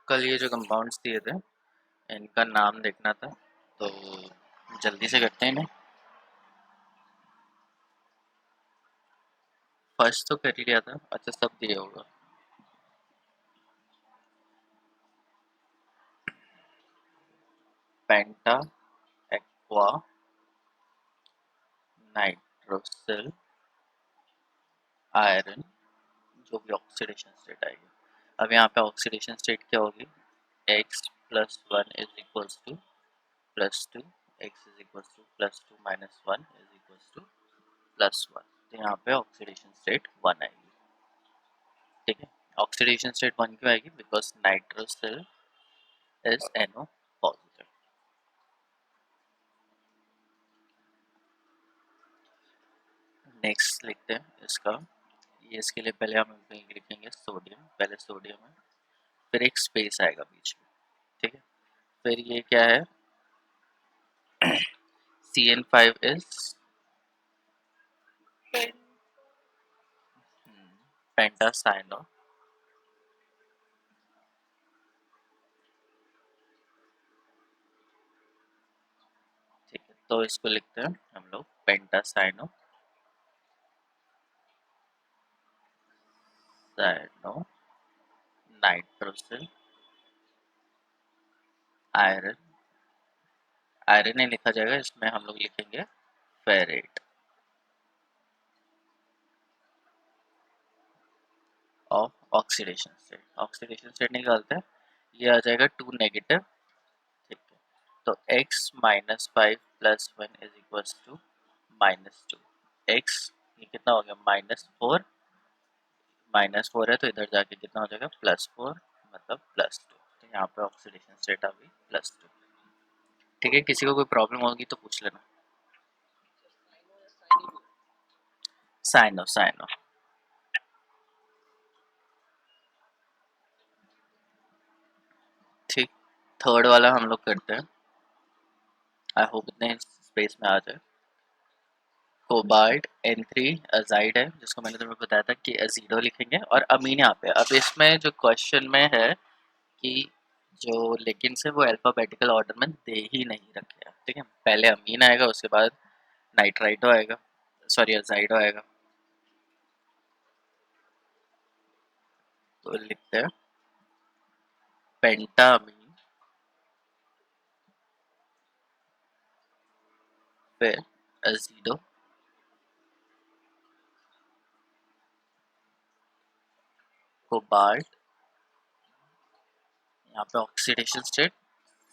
कल ये जो कंपाउंड्स दिए थे इनका नाम देखना था, तो जल्दी से करते हैं इन्हें। फर्स्ट तो कर ही लिया था। अच्छा, सब दिया होगा। पेंटा एक्वा नाइट्रोसिल आयरन, जो भी ऑक्सीडेशन स्टेट आएगी। अब यहाँ पे ऑक्सीडेशन स्टेट क्या होगी? x plus one is equals two plus two, x is equals two plus two minus one is equals two plus one. तो यहाँ पे ऑक्सीडेशन स्टेट वन आएगी। ठीक है, ऑक्सीडेशन स्टेट वन क्यों आएगी? Because nitrosyl is NO positive. Next लिखते हैं इसका। ये इसके लिए पहले हम लिखेंगे सोडियम, पहले सोडियम है, फिर एक स्पेस आएगा बीच में। ठीक है, फिर ये क्या है? CN5 is पेंटासाइनो। ठीक है, तो इसको लिखते हैं हम लोग pentacyano cyano nitrosyl iron. Iron नहीं लिखा जाएगा, इसमें हम लोग लिखेंगे ferrate of oxidation state. Oxidation state निकालते हैं, ये आ जाएगा 2 नेगेटिव। ठीक है, तो x minus five plus one is equals to minus two. X ये कितना हो गया? -4। -4 है तो इधर जाके कितना हो जाएगा? +4, मतलब +2। तो यहाँ पे ऑक्सीडेशन स्टेट आ गई +2। ठीक है, किसी को कोई प्रॉब्लम होगी तो पूछ लेना। Cyano cyano. ठीक, थर्ड वाला हम लोग करते हैं। आई होप इतने स्पेस में आ जाए। कोबाल्ट N3 अजाइड है, जिसको मैंने तुम्हें बताया था कि अजीडो लिखेंगे, और अमीन यहाँ पे। अब इसमें जो क्वेश्चन में है कि जो लेकिन से वो अल्फाबेटिकल ऑर्डर में दे ही नहीं रखे हैं। ठीक है, पहले अमीन आएगा, उसके बाद नाइट्राइडो आएगा, सॉरी अजाइडो आएगा। तो लिखते हैं पेंटा अमीन, फिर अजीडो, कोबाल्ट, यहाँ पे oxidation state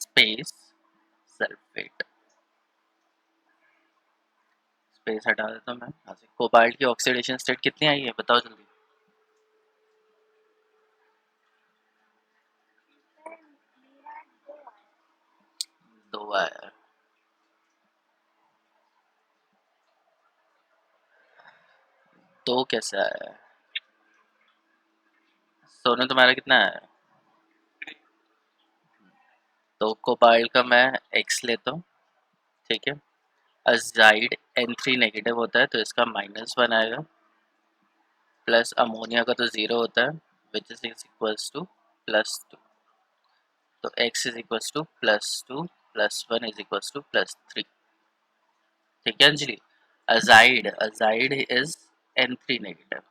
space sulphate. Space हटा देता हूँ मैं यहाँ से। कोबाल्ट की ऑक्सीडेशन स्टेट कितनी आई है बताओ जल्दी? दो आया है। दो कैसे आया है? सोनू तुम्हारा कितना है? तो कोबाल्ट का मैं एक्स लेता हूँ। ठीक है, अजाइड N3 नेगेटिव होता है तो इसका -1 आएगा, प्लस अमोनिया का तो 0 होता है, विच इज इक्वल्स टू +2। तो x is equals to +2 plus 1 is equals to +3। ठीक है Anjali, azide azide is N3 negative.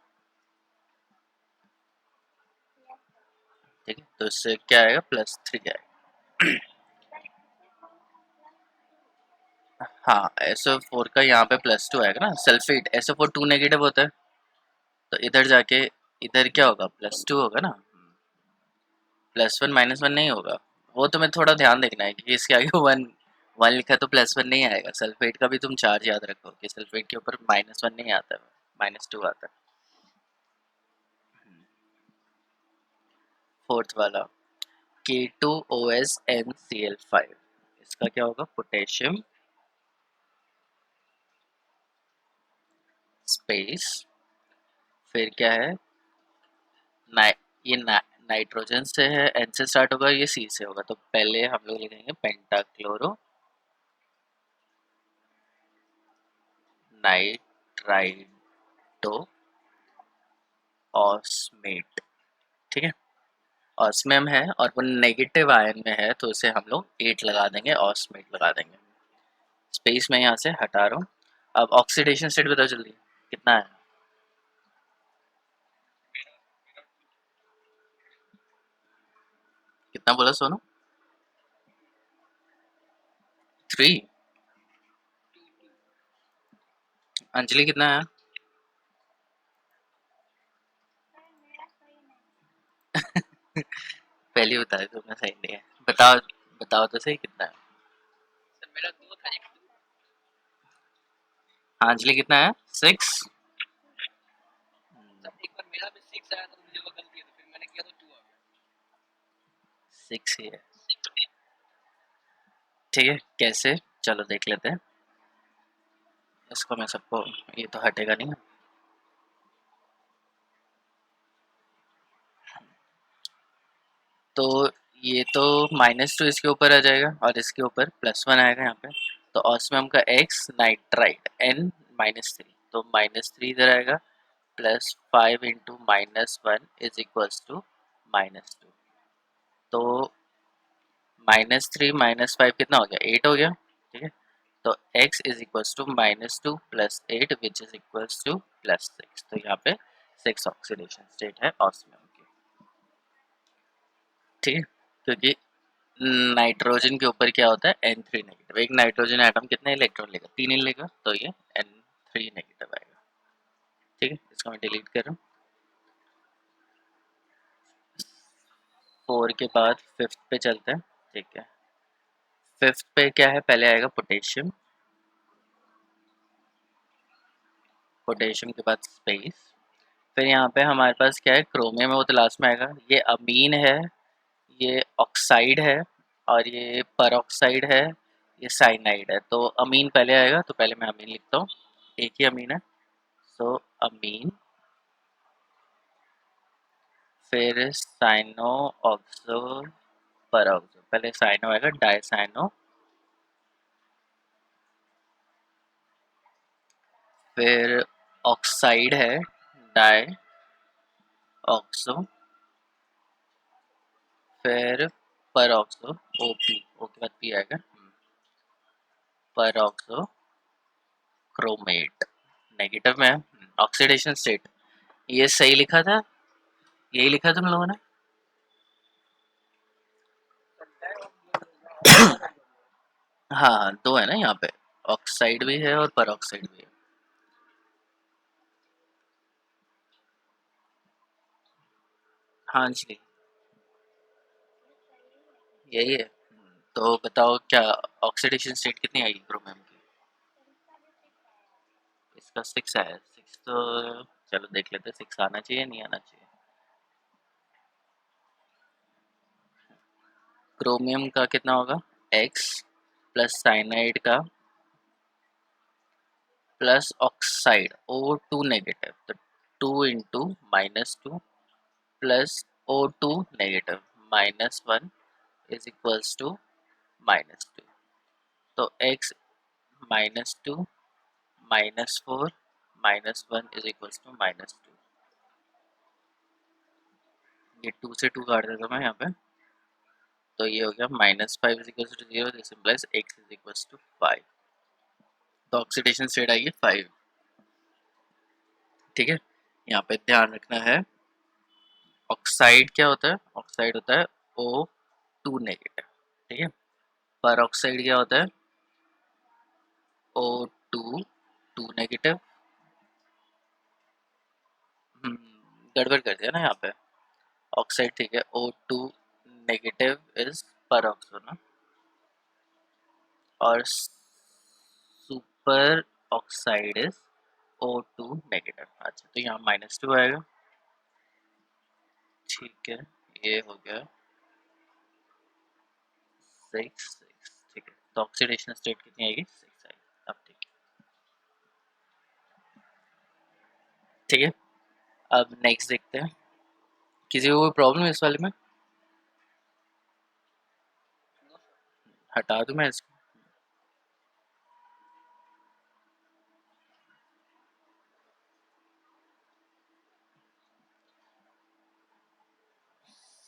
ठीक है, तो इससे क्या आएगा? +3 आएगा। हाँ, SO4 का यहाँ पे +2 आएगा ना। सल्फेट SO4 2 नेगेटिव होता है, तो इधर जाके इधर क्या होगा? +2 होगा ना। +1 -1 नहीं होगा। वो तुम्हें थोड़ा ध्यान देखना है कि इसके आगे वन वन लिखा है तो +1 नहीं आएगा। सल्फेट का भी तुम चार्ज याद रखो कि सल्फेट के ऊपर -1 नहीं आता है, -2 आता है। फोर्थ वाला K2OSNCl5, इसका क्या होगा? पोटेशियम स्पेस, फिर क्या है? नाइ ये नाइट्रोजन से है, N से स्टार्ट होगा, ये C से होगा, तो पहले हम लोग लिखेंगे पेंटाक्लोरो नाइट्राइडो ऑस्मेट। ठीक है, ऑस्मियम है और वो नेगेटिव आयन में है, तो उसे हम लोग 8 लगा देंगे, ऑस्मेट लगा देंगे। स्पेस में यहाँ से हटा रहा हूँ। अब ऑक्सीडेशन स्टेट बताओ जल्दी, कितना है? कितना बोला सोनू? 3। अंजलि कितना है? पहले बताया तुमने, सही नहीं है। बताओ, बताओ तो सही कितना है। हाँ अंजलि कितना है? 6। 6 ही है। ठीक है, कैसे? चलो देख लेते हैं। इसको मैं सबको, ये तो हटेगा नहीं। तो ये तो -2 इसके ऊपर आ जाएगा और इसके ऊपर +1 आएगा यहाँ पे। तो ऑस्मियम का X नाइट्राइट N -3, तो -3 इधर आएगा, +5 इंटू -1 इज इक्वल्स टू -2। तो -3 -5 कितना हो गया? 8 हो गया। ठीक है, तो x is equals to -2 + 8 which is equals to +6। तो यहाँ पे 6 ऑक्सीडेशन स्टेट है ऑस्मियम की। ठीक है, क्योंकि नाइट्रोजन के ऊपर क्या होता है? N3 negative. एक नाइट्रोजन एटम कितने इलेक्ट्रॉन लेगा? 3 ही लेगा, तो ये N3 नेगेटिव आएगा। ठीक है, इसको मैं डिलीट कर रहा हूँ। 4 के बाद 5th पे चलते हैं। ठीक है, 5th पे क्या है? पहले आएगा पोटेशियम, पोटेशियम के बाद स्पेस, फिर यहाँ पे हमारे पास क्या है? क्रोमियम है, वो तो लास्ट में आएगा। ये अमीन है, ये ऑक्साइड है, और ये परऑक्साइड है, ये साइनाइड है। तो अमीन पहले आएगा, तो पहले मैं अमीन लिखता हूँ। एक ही अमीन है, सो अमीन, फिर साइनो ऑक्सो परऑक्सो। पहले साइनो आएगा, डाइसाइनो, फिर ऑक्साइड है, डाई ऑक्सो, फिर परऑक्सो, ओपी, ओ के बाद पी आएगा, परऑक्सो क्रोमेट, नेगेटिव में है। ऑक्सीडेशन स्टेट ये सही लिखा था, यही लिखा तुम लोगों ने? हाँ, दो है ना यहाँ पे, ऑक्साइड भी है और परऑक्साइड भी है। हाँ जी, यही है। तो बताओ क्या ऑक्सीडेशन स्टेट कितनी आएगी क्रोमियम की? इसका 6 आया। 6 तो चलो देख लेते हैं, 6 आना चाहिए नहीं आना चाहिए। क्रोमियम का कितना होगा? X प्लस साइनाइड का प्लस ऑक्साइड O2 नेगेटिव, तो 2 into -2 plus O2 negative -1 is equals to -2। तो x -2 -4 -1 इज इक्वल्स टू -2। ये 2 से 2 काट देता हूँ मैं यहाँ पे, तो ये हो गया -5 is equals to 0, this implies x is equals to 5। तो ऑक्सीडेशन स्टेट आएगी 5। ठीक है, यहाँ पे ध्यान रखना है, ऑक्साइड क्या होता है? ऑक्साइड होता है O2 नेगेटिव। ठीक है, पर ऑक्साइड क्या होता है? O2 2 negative. गड़बड़ कर दिया ना यहाँ पे, ऑक्साइड ठीक है, O2 नेगेटिव इज पर ऑक्सो ना, और super oxide is O2 negative. अच्छा, तो यहाँ -2 आएगा। ठीक है, ये हो गया 6 ठीक है, तो ऑक्सीडेशन स्टेट कितनी आएगी? 6 आएगी। अब ठीक है, अब नेक्स्ट देखते हैं। किसी को कोई प्रॉब्लम है इस वाले में? हटा दूं मैं इसको?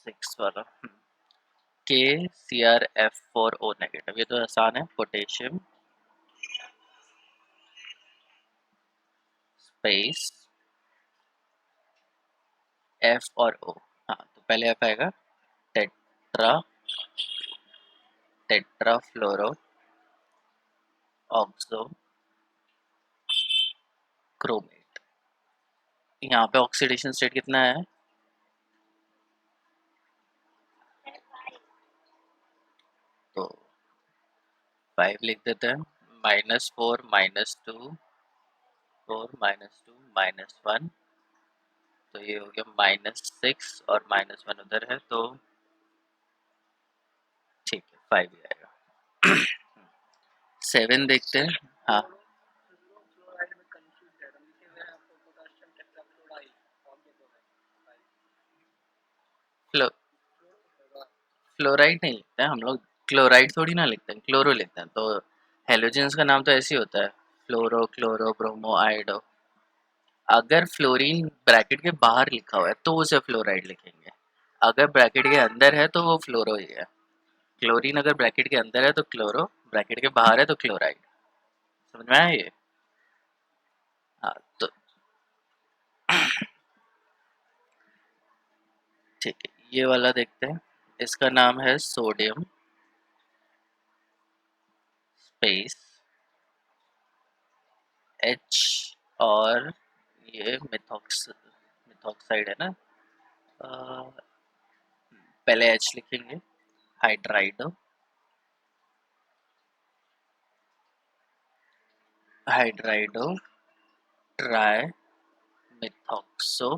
सिक्स वाला KCrF4O नेगेटिव, ये तो आसान है। पोटेशियम स्पेस F और O। हाँ, तो पहले F आएगा, टेट्रा टेट्रा फ्लोरो ऑक्सो क्रोमेट। यहाँ पे ऑक्सीडेशन स्टेट कितना है? तो 5 लिख देते हैं। -4 -2 4 -2 -1, तो ये हो गया -6 और -1 उधर है, तो ठीक है 5 ही आएगा। 7 देखते हैं। हाँ, फ्लो फ्लोराइड नहीं लिखते हैं हम लोग, क्लोराइड थोड़ी ना लिखते हैं, क्लोरो लिखते हैं। तो हेलोजेंस का नाम तो ऐसे ही होता है, फ्लोरो क्लोरो ब्रोमो आयोडो। अगर फ्लोरीन ब्रैकेट के बाहर लिखा हुआ है तो उसे फ्लोराइड लिखेंगे, अगर ब्रैकेट के अंदर है तो वो फ्लोरो ही है। क्लोरीन अगर ब्रैकेट के अंदर है तो क्लोरो, ब्रैकेट के बाहर है तो क्लोराइड। समझ में आया ये? हाँ, तो ठीक है, ये वाला देखते हैं। इसका नाम है सोडियम स्पेस H, और ये मिथॉक्साइड है ना। अ, पहले H लिखेंगे, हाइड्राइडो हाइड्राइडो ट्राई मिथॉक्सो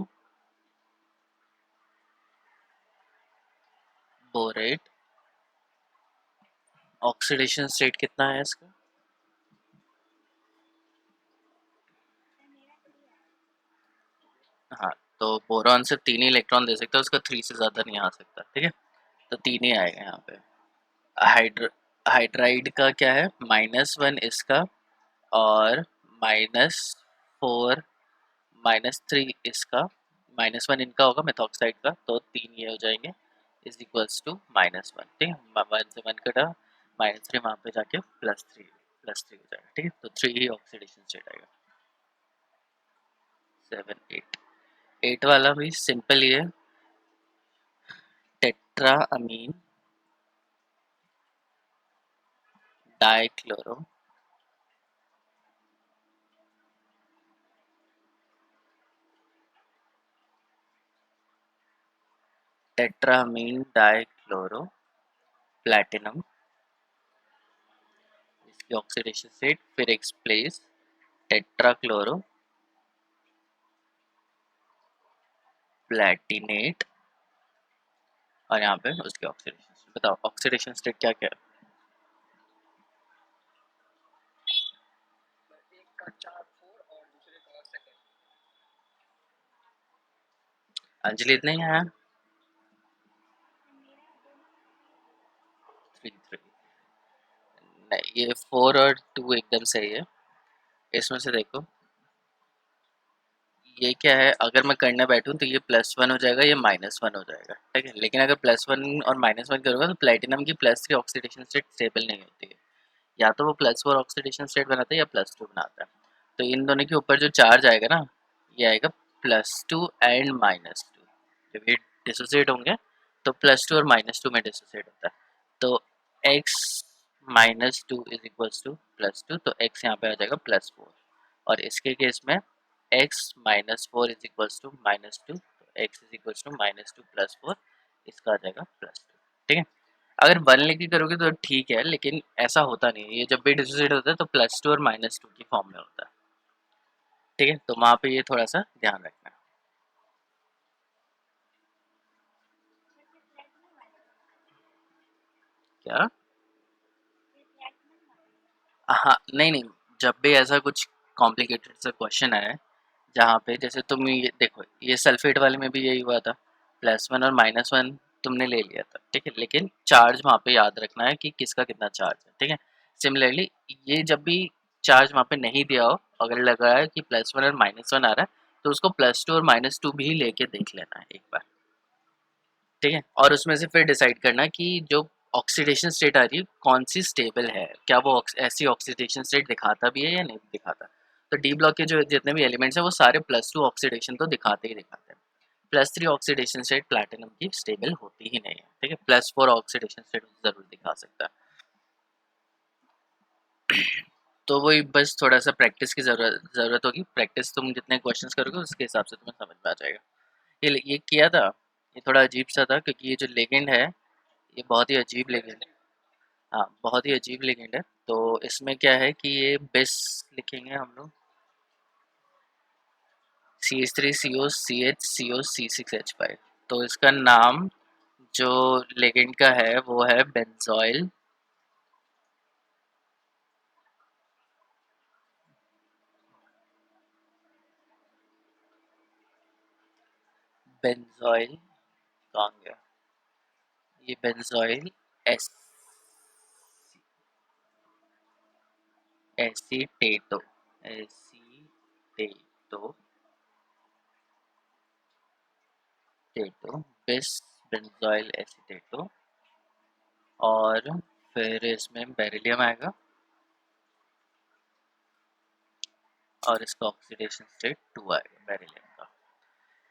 बोरेट। ऑक्सीडेशन स्टेट कितना है इसका? हाँ, तो बोरॉन से 3 ही इलेक्ट्रॉन दे सकता है, उसका 3 से ज़्यादा नहीं आ सकता, ठीक है। तो 3 ही आएगा यहाँ पे। हाइड्र हाइड्राइड का क्या है? -1 इसका, और -4 -3 इसका, -1 इनका होगा मेथॉक्साइड का, तो 3 ये हो जाएंगे, इज इक्वल्स टू -1। ठीक है, 1 से 1 कटा, -3 वहाँ पे जाके +3 हो जाएगा, ठीक है। तो 3 ही ऑक्सीडेशन स्टेट आएगा। 7 8 8 वाला भी सिंपल ही है। Tetra amine dichloro tetra amine dichloro platinum, इसकी ऑक्सीडेशन स्टेट फिर एक्सप्लेस टेट्राक्लोरो प्लैटिनेट, और यहाँ पे उसकी ऑक्सीडेशन। बताओ ऑक्सीडेशन स्टेट क्या क्या है? अंजलि इतने ही है। 3 3 नहीं, ये 4 और 2 एकदम सही है। इसमें से देखो, ये क्या है, अगर मैं करने बैठूं तो ये +1 हो जाएगा, ये -1 हो जाएगा, ठीक है। लेकिन अगर +1 और -1 करूँगा तो प्लेटिनम की +3 ऑक्सीडेशन स्टेट स्टेबल नहीं होती है, या तो वो +4 ऑक्सीडेशन स्टेट बनाता है या +2 बनाता है। तो इन दोनों के ऊपर जो चार्ज आएगा ना, ये आएगा +2 एंड -2। जब ये डिसोसिएट होंगे तो +2 और -2 में डिसोसिएट होता है। तो x -2 इज इक्वल्स टू +2, तो x यहाँ पे आ जाएगा +4, और इसके केस में x -4 इज इक्वल्स टू -2, तो x इज इक्वल्स टू -2 +4, इसका आ जाएगा +2, ठीक है। अगर 1 लेके करोगे तो ठीक है, लेकिन ऐसा होता नहीं है, ये जब भी डिसोसिएट होता है तो +2 और -2 की फॉर्म में होता है, ठीक है। तो वहाँ पे ये थोड़ा सा ध्यान रखना है। क्या? हाँ, नहीं नहीं, जब भी ऐसा कुछ कॉम्प्लिकेटेड सा क्वेश्चन आए, जहाँ पे जैसे तुम ये देखो, ये सल्फेट वाले में भी यही हुआ था, +1 और -1 तुमने ले लिया था, ठीक है, लेकिन चार्ज वहाँ पे याद रखना है कि किसका कितना चार्ज है, ठीक है। सिमिलरली ये जब भी चार्ज वहाँ पे नहीं दिया हो, अगर लगा है कि +1 और -1 आ रहा है, तो उसको +2 और -2 भी लेके देख लेना है एक बार। ठीक है, और उसमें से फिर डिसाइड करना कि जो ऑक्सीडेशन स्टेट आ रही है कौन सी स्टेबल है, क्या वो ऐसी ऑक्सीडेशन स्टेट दिखाता भी है या नहीं दिखाता। तो डी ब्लॉक के जो जितने भी एलिमेंट्स हैं वो सारे +2 ऑक्सीडेशन तो दिखाते ही दिखाते हैं। +3 ऑक्सीडेशन स्टेट प्लैटिनम की स्टेबल होती ही नहीं है, ठीक है। +4 ऑक्सीडेशन स्टेट जरूर दिखा सकता है। तो वही बस थोड़ा सा प्रैक्टिस की ज़रूरत होगी। प्रैक्टिस तुम जितने क्वेश्चंस करोगे उसके हिसाब से तुम्हें समझ में आ जाएगा। ये किया था, ये थोड़ा अजीब सा था क्योंकि ये जो लेगेंड है ये बहुत ही अजीब लेगेंड है। हाँ, बहुत ही अजीब लेगेंड है। तो इसमें क्या है कि ये बिस लिखेंगे हम लोग, CH3CO CH CO C6H5। तो इसका नाम जो लेगेंड का है वो है बेंजोइल बेंजोइल कहाँ गया, ये बेंजोइल एस एसीटेटो एसीटेटो टेटो बिस बेंजोइल एसीटेटो। और फिर इसमें बेरिलियम आएगा और इसका ऑक्सीडेशन स्टेट 2 आएगा बेरिलियम का।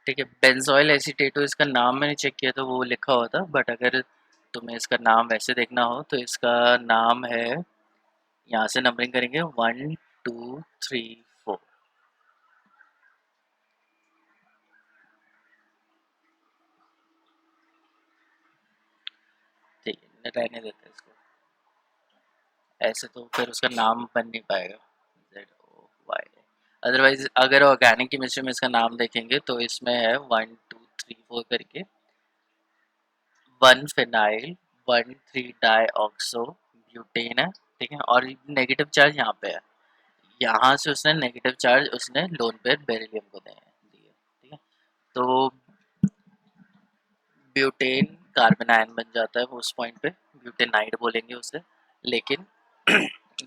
ठीक है, बेंजोइल एसीटेटो इसका नाम मैंने चेक किया तो वो लिखा हुआ था, बट अगर तुम्हें इसका नाम वैसे देखना हो तो इसका नाम है, यहाँ से नंबरिंग करेंगे 1 2 3 4। ठीक है, रहने देते हैं इसको ऐसे, तो फिर उसका नाम बन नहीं पाएगा ZOY। अदरवाइज अगर ऑर्गेनिक केमिस्ट्री में इसका नाम देखेंगे तो इसमें है 1 2 3 4 करके 1 फिनाइल 1 3 डाई ऑक्सो ब्यूटेन है। ठीक है, और नेगेटिव चार्ज यहाँ पे है, यहाँ से उसने नेगेटिव चार्ज उसने लोन पेयर बेरिलियम को दिए। ठीक है, तो ब्यूटेन कार्बन आयन बन जाता है वो उस पॉइंट पे, ब्यूटेनाइड बोलेंगे उसे। लेकिन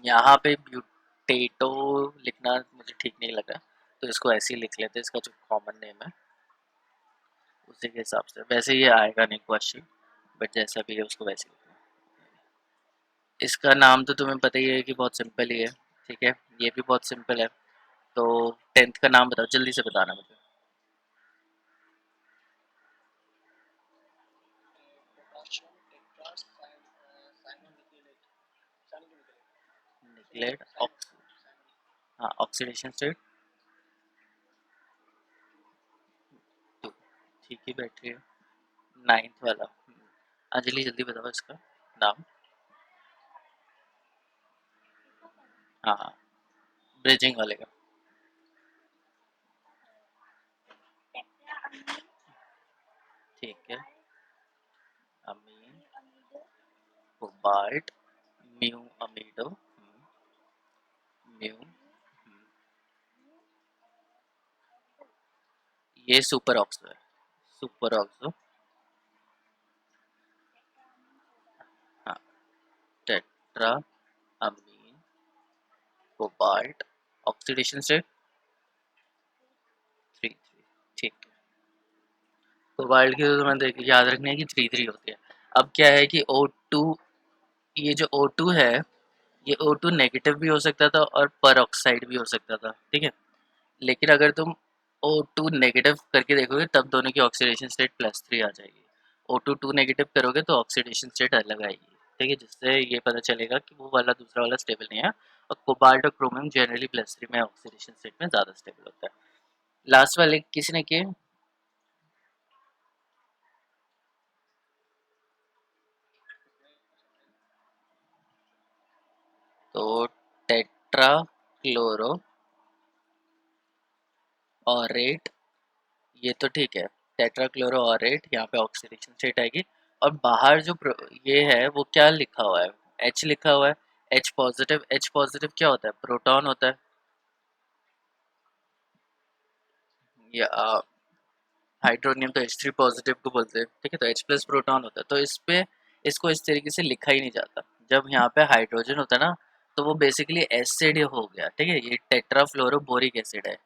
यहाँ पे ब्यूटेटो लिखना मुझे ठीक नहीं लगा, तो इसको ऐसे ही लिख लेते हैं, इसका जो कॉमन नेम है उसी के हिसाब से। वैसे ये आएगा नहीं क्वेश्चन, बट जैसा भी है उसको वैसे लिखना है। इसका नाम तो तुम्हें पता ही है कि बहुत सिंपल ही है। ठीक है, ये भी बहुत सिंपल है। तो 10th का नाम बताओ, जल्दी से बताना मुझे। निकलेट हाँ, ऑक्सीडेशन स्टेट 2। ठीक ही बैठ रही है। 9th वाला अंजलि जल्दी बताओ इसका नाम। हाँ हाँ, ब्रिजिंग वाले का। ठीक है, अमीन कोबाल्ट म्यू अमीडो म्यू, ये सुपर ऑक्सो है, सुपर ऑक्सो। हाँ, tetra amine cobalt oxidation state 3 3। ठीक है, कोबाल्ट की तो तुम्हें याद रखनी है कि 3 3 होती है। अब क्या है कि O2, ये जो O2 है ये O2 नेगेटिव भी हो सकता था और पर ऑक्साइड भी हो सकता था। ठीक है, लेकिन अगर तुम O2 नेगेटिव करके देखोगे तब दोनों की ऑक्सीडेशन स्टेट +3 आ जाएगी। O2 2 नेगेटिव करोगे तो ऑक्सीडेशन स्टेट अलग आएगी। ठीक है, जिससे ये पता चलेगा कि वो वाला दूसरा वाला स्टेबल नहीं है। और कोबाल्ट और क्रोमियम जनरली +3 में ऑक्सीडेशन स्टेट में ज़्यादा स्टेबल होता है। लास्ट वाले किसी ने किए? तो टेट्रा क्लोरो ऑरेट, ये तो ठीक है, टेट्राक्लोरोऑरेट यहाँ पे ऑक्सीडेशन स्टेट आएगी। और बाहर जो ये है वो क्या लिखा हुआ है, H लिखा हुआ है। H पॉजिटिव, H पॉजिटिव क्या होता है, प्रोटॉन होता है। या हाइड्रोनियम तो H3 पॉजिटिव को बोलते हैं। ठीक है, तो H प्लस प्रोटॉन होता है, तो इस पे इसको इस तरीके से लिखा ही नहीं जाता। जब यहाँ पे हाइड्रोजन होता है ना तो वो बेसिकली एसिड हो गया। ठीक है, ये टेट्राफ्लोरोबोरिक एसिड है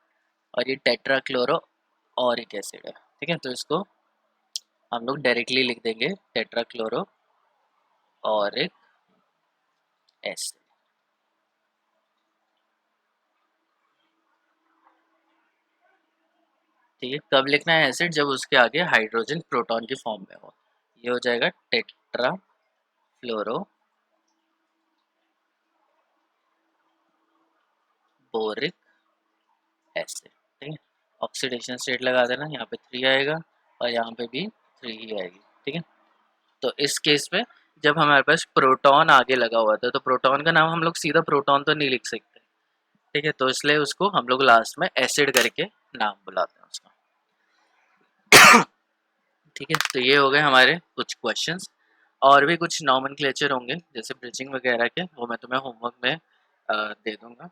और ये टेट्राक्लोरो ऑरिक एसिड है। ठीक है, तो इसको हम लोग डायरेक्टली लिख देंगे टेट्राक्लोरो और एक एसिड। ठीक है, कब लिखना है एसिड? जब उसके आगे हाइड्रोजन प्रोटॉन की फॉर्म में हो। ये हो जाएगा टेट्रा फ्लोरो बोरिक एसिड। ठीक है, ऑक्सीडेशन स्टेट लगा देना, यहाँ पे 3 आएगा और यहाँ पे भी 3 ही आएगी। ठीक है, तो इस केस में जब हमारे पास प्रोटॉन आगे लगा हुआ था तो प्रोटॉन का नाम हम लोग सीधा प्रोटॉन तो नहीं लिख सकते। ठीक है, तो इसलिए उसको हम लोग लास्ट में एसिड करके नाम बुलाते हैं उसका। ठीक है, तो ये हो गए हमारे कुछ क्वेश्चंस। और भी कुछ नॉमेनक्लेचर होंगे जैसे ब्रिजिंग वगैरह के, वो मैं तुम्हें होमवर्क में दे दूंगा।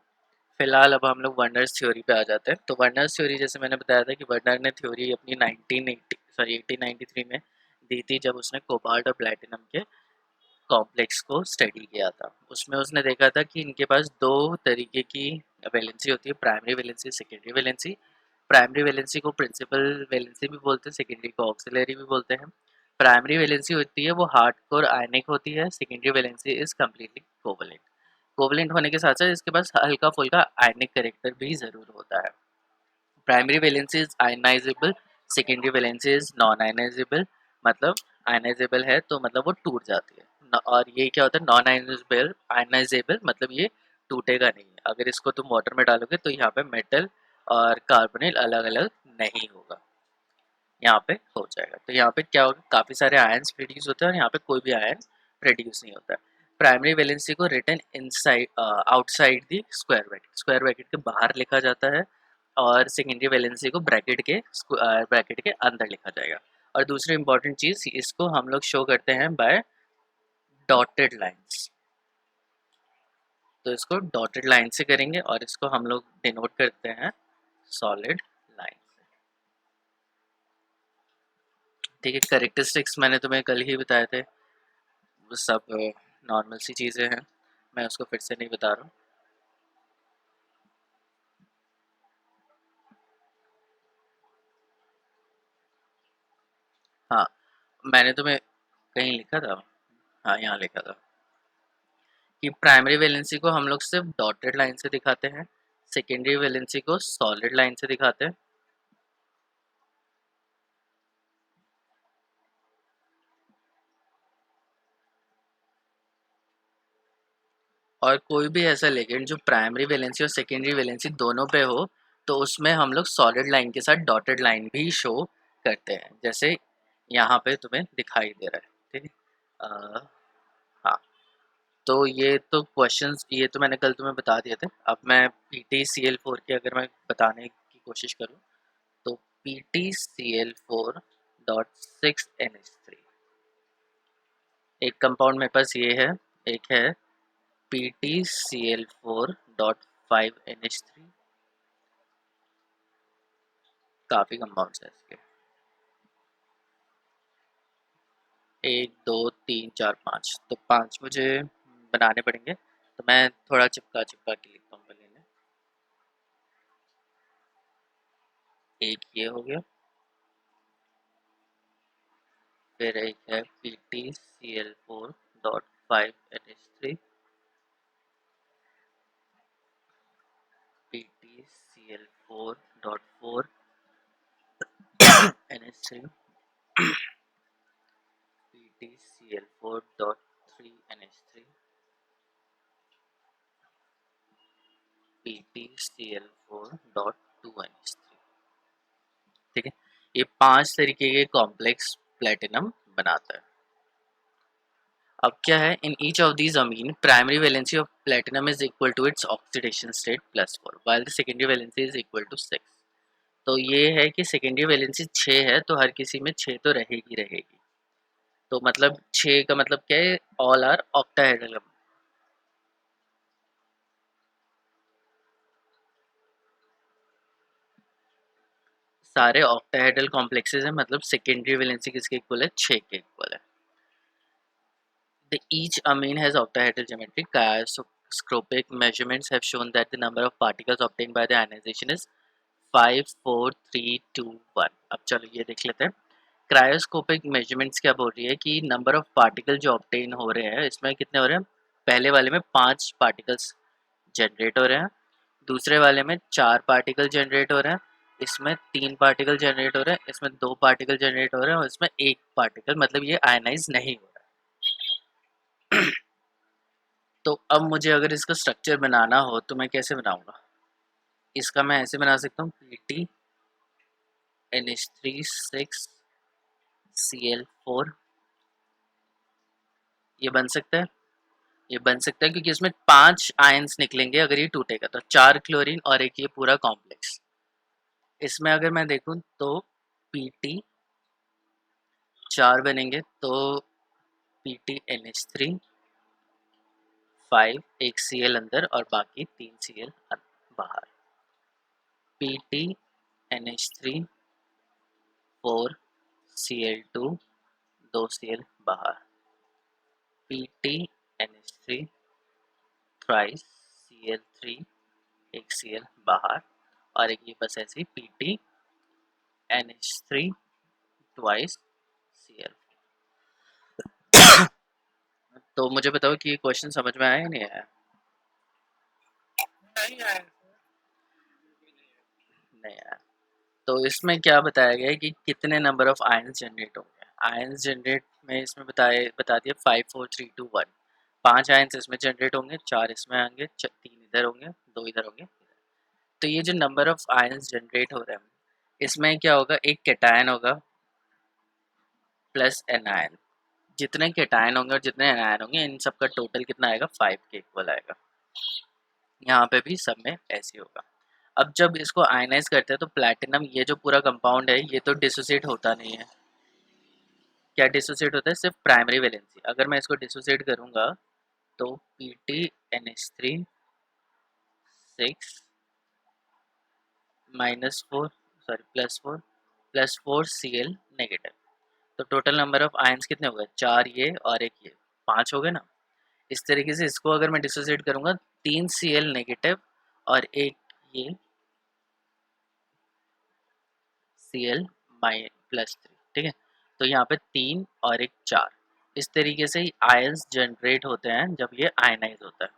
फिलहाल अब हम लोग वर्नर्स थ्योरी पे आ जाते हैं। तो वर्नर्स थ्योरी जैसे मैंने बताया था कि वर्नर ने थ्योरी अपनी 1893 में दी थी, जब उसने कोबाल्ट और प्लेटिनम के कॉम्प्लेक्स को स्टडी किया था। उसमें उसने देखा था कि इनके पास दो तरीके की वैलेंसी होती है, primary valency, secondary valency. Primary valency को प्रिंसिपल वैलेंसी भी बोलते हैं, सेकेंडरी को ऑक्सिलरी भी बोलते हैं। प्राइमरी वैलेंसी होती है वो हार्डकोर आयनिक होती है, secondary valency is completely covalent. Covalent होने के साथ साथ इसके पास हल्का फुल्का आयनिक करेक्टर भी जरूर होता है। Primary valency is ionizable, secondary valency is non ionizable. मतलब आयनाइजेबल है तो मतलब वो टूट जाती है और ये क्या होता है नॉन आयनाइजेबल, आयनाइजेबल मतलब ये टूटेगा नहीं। अगर इसको तुम वाटर में डालोगे तो यहाँ पे मेटल और कार्बोनिल अलग अलग नहीं होगा, यहाँ पे हो जाएगा। तो यहाँ पे क्या होगा, काफी सारे आयंस प्रोड्यूस होते हैं और यहाँ पे कोई भी आयन प्रोड्यूस नहीं होता है। प्राइमरी वैलेंसी को return inside outside the square bracket के बाहर लिखा जाता है, और सेकेंडरी वैलेंसी को ब्रैकेट के अंदर लिखा जाएगा। और दूसरी इंपॉर्टेंट चीज, इसको हम लोग शो करते हैं बाय डॉटेड लाइंस। तो इसको डॉटेड लाइन से करेंगे और इसको हम लोग डिनोट करते हैं सॉलिड लाइन से। ठीक है, करेक्टरिस्टिक्स मैंने तुम्हें कल ही बताए थे, वो सब नॉर्मल सी चीज़ें हैं, मैं उसको फिर से नहीं बता रहा हूँ। हाँ, मैंने तुम्हें कहीं लिखा था, हाँ यहाँ लिखा था कि प्राइमरी वैलेंसी को हम लोग सिर्फ डॉटेड लाइन से दिखाते हैं, सेकेंडरी वैलेंसी को सॉलिड लाइन से दिखाते हैं। और कोई भी ऐसा लिगेंड जो प्राइमरी वैलेंसी और सेकेंडरी वैलेंसी दोनों पे हो तो उसमें हम लोग सॉलिड लाइन के साथ डॉटेड लाइन भी शो करते हैं, जैसे यहाँ पे तुम्हें दिखाई दे रहा है। ठीक है, हाँ, तो ये तो क्वेश्चंस, ये तो मैंने कल तुम्हें बता दिए थे। अब मैं PtCl4 के अगर मैं बताने की कोशिश करूँ तो PtCl4.6NH3 एक कंपाउंड मेरे पास ये है, एक है PtCl4.5NH3। काफ़ी कंपाउंड्स है इसके, 1 2 3 4 5, तो 5 मुझे बनाने पड़ेंगे। तो मैं थोड़ा चिपका चिपका के लिखता हूँ पहले इन्हें। एक ये हो गया, फिर एक है PtCl4.5NH3, PtCl4.4NH3, PtCl4.3NH3, PtCl4.2NH3। ठीक है, ये 5 तरीके के कॉम्प्लेक्स प्लेटिनम बनाता है। अब क्या है, in each of these amine primary valency of platinum is equal to its oxidation state +4 while the secondary valency is equal to 6। तो ये है कि सेकेंडरी वैलेंसी 6 है तो हर किसी में 6 तो रहेगी रहेगी। तो मतलब 6 का मतलब क्या है, ऑल आर ऑक्टाहेड्रल। सारे ऑक्टाहेड्रल कॉम्प्लेक्सेस हैं, मतलब सेकेंडरी वैलेंसी किसके इक्वल है, 6 के इक्वल है। The each amine has octahedral geometry. Chiaroscopic measurements have shown that the number of particles obtained by the ionization is 5 4 3 2 1। अब चलो ये देख लेते हैं क्रायोस्कोपिक मेजरमेंट्स क्या बोल रही है कि नंबर ऑफ पार्टिकल जो ऑब्टेन हो रहे हैं इसमें कितने हो रहे हैं, पहले वाले में 5 पार्टिकल्स जनरेट हो रहे हैं, दूसरे वाले में 4 पार्टिकल जनरेट हो रहे हैं, इसमें 3 पार्टिकल जनरेट हो रहे हैं, इसमें 2 पार्टिकल जनरेट हो रहे हैं और इसमें 1 पार्टिकल, मतलब ये आयनाइज नहीं हो रहा है। तो अब मुझे अगर इसका स्ट्रक्चर बनाना हो तो मैं कैसे बनाऊंगा, इसका मैं ऐसे बना सकता हूँ PT NH3 6Cl4, ये बन सकता है, ये बन सकता है क्योंकि इसमें 5 आयंस निकलेंगे अगर ये टूटेगा, तो 4 क्लोरीन और एक ये पूरा कॉम्प्लेक्स। इसमें अगर मैं देखूं तो PT 4 बनेंगे, तो PT NH3 5, एक Cl अंदर और बाकी 3 Cl बाहर। PT NH3 4 Cl2 2 Cl बाहर। PT NH3 थ्राइस Cl3 एक Cl बाहर और एक ये बस ऐसी PT NH3 ट्वाइस Cl। तो मुझे बताओ कि ये क्वेश्चन समझ में आया या नहीं आया? नहीं आया, नहीं आया। तो इसमें क्या बताया गया है कि कितने नंबर ऑफ आयंस जनरेट होंगे। आयंस जनरेट में इसमें बता दिया 5 4 3 2 1। 5 आयंस इसमें जनरेट होंगे, 4 इसमें आएंगे, 3 इधर होंगे, 2 इधर होंगे। तो ये जो नंबर ऑफ आयंस जनरेट हो रहे हैं इसमें क्या होगा, एक कैटायन होगा प्लस एनायन। जितने कैटायन होंगे और जितने एनायन होंगे इन सब का टोटल कितना आएगा, 5 के इक्वल आएगा। यहाँ पे भी सब में ऐसे होगा। अब जब इसको आयनाइज करते हैं तो प्लैटिनम, ये जो पूरा कंपाउंड है ये तो डिसोसिएट होता नहीं है। क्या डिसोसिएट होता है, सिर्फ प्राइमरी वैलेंसी। अगर मैं इसको डिसोसिएट करूंगा तो PT NH3 6 -4 sorry +4 Cl negative. तो टोटल नंबर ऑफ आयंस कितने हो गए, 4 ये और एक ये, 5 हो गए ना। इस तरीके से इसको अगर मैं डिसोसिएट करूंगा 3 Cl नेगेटिव और एक ये Cl+3, ठीक है। तो यहाँ पे 3 और एक 4, इस तरीके से ही आयंस जनरेट होते हैं जब ये आयनाइज होता है।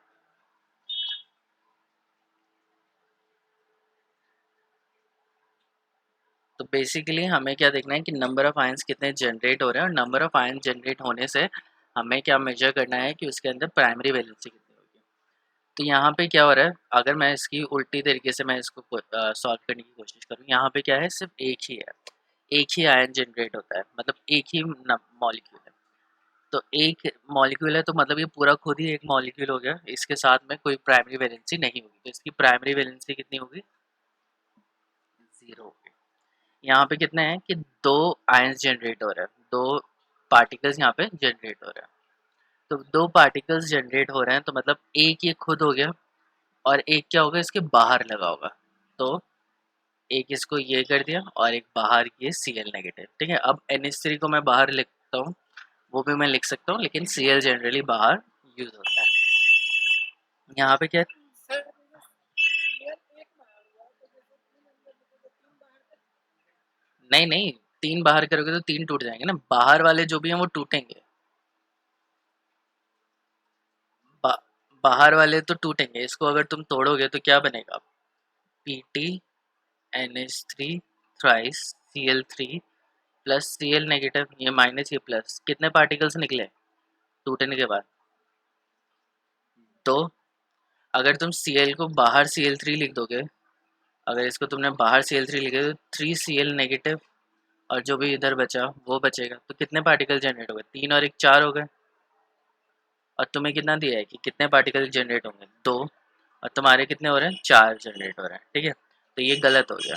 तो बेसिकली हमें क्या देखना है कि नंबर ऑफ आयंस कितने जनरेट हो रहे हैं, और नंबर ऑफ आयंस जनरेट होने से हमें क्या मेजर करना है कि उसके अंदर प्राइमरी वैलेंसी कितनी होगी। तो यहाँ पे क्या हो रहा है, अगर मैं इसकी उल्टी तरीके से मैं इसको सॉल्व करने की कोशिश करूँ, यहाँ पे क्या है, सिर्फ एक ही है, एक ही आयन जनरेट होता है, मतलब एक ही मॉलिक्यूल है। तो एक मॉलिक्यूल है तो मतलब ये पूरा खुद ही एक मॉलिक्यूल हो गया, इसके साथ में कोई प्राइमरी वैलेंसी नहीं होगी, तो इसकी प्राइमरी वैलेंसी कितनी होगी, 0 होगी। यहाँ पे कितने हैं कि 2 आयंस जनरेट हो रहे हैं, 2 पार्टिकल्स यहाँ पे जनरेट हो रहे हैं। तो 2 पार्टिकल्स जनरेट हो रहे हैं तो मतलब एक ये खुद हो गया और एक क्या होगा इसके बाहर लगा होगा। तो एक इसको ये कर दिया और एक बाहर ये Cl नेगेटिव, ठीक है। अब NH3 को मैं बाहर लिखता हूँ, वो भी मैं लिख सकता हूँ, लेकिन Cl जनरली बाहर यूज होता है। यहाँ पे क्या, नहीं नहीं, 3 बाहर करोगे तो 3 टूट जाएंगे ना, बाहर वाले जो भी हैं वो टूटेंगे, बा, बाहर वाले तो टूटेंगे। इसको अगर तुम तोड़ोगे तो क्या बनेगा, PT NH3 thrice Cl3 plus Cl negative, ये माइनस ये प्लस, कितने पार्टिकल्स निकले टूटने के बाद, तो अगर तुम Cl को बाहर Cl3 लिख दोगे, अगर इसको तुमने बाहर Cl3 लिखे तो 3 Cl नेगेटिव और जो भी इधर बचा वो बचेगा, तो कितने पार्टिकल जनरेट हो गए, 3 और एक 4 हो गए। और तुम्हें कितना दिया है कि कितने पार्टिकल जनरेट होंगे, 2, और तुम्हारे कितने हो रहे हैं, 4 जनरेट हो रहे हैं, ठीक है। तो ये गलत हो गया।